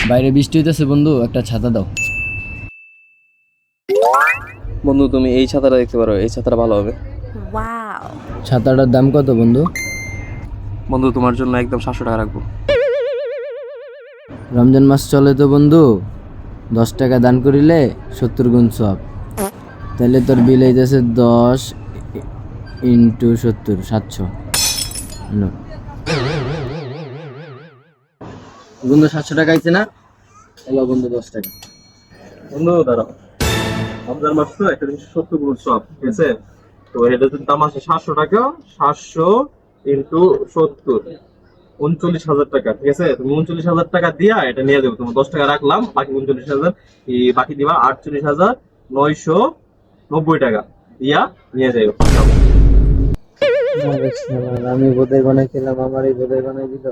বাইরে বৃষ্টি হইতেছে বন্ধু, একটা ছাতা দাও। বন্ধু তুমি এই ছাতাটা দেখতে পারো, এই ছাতাটা ভালো হবে। ছাতাটার দাম কত বন্ধু? বন্ধু তোমার জন্য একদম 700 টাকা রাখবো। রমজান মাস চলে তো বন্ধু, 10 টাকা দান করিলে 70 গুণ সব। তাহলে তোর বিল হইতেছে 10 ইন্টু 70, 700। বন্ধু 700 টাকা আইছে না? এলো বন্ধু 10 টাকা। বন্ধু দাঁড়াও, রমজান মাস তো একটা জিনিস 70 গুণ সব, ঠিক আছে? তো এটা যদি দাম আছে 700 টাকা, 700 ইন্টু 70, 39,000 টাকা, ঠিক আছে? তুমি 39,000 টাকা দিয়া এটা নিয়ে যাবো, তোমার 10 টাকা রাখলাম, বাকি 39,000 বাকি দিবা 48,990 টাকা দিয়া নিয়ে যাবো। আমি বোধহয় বানাইছিলাম, আমারই বোধহয় বানাই দিল।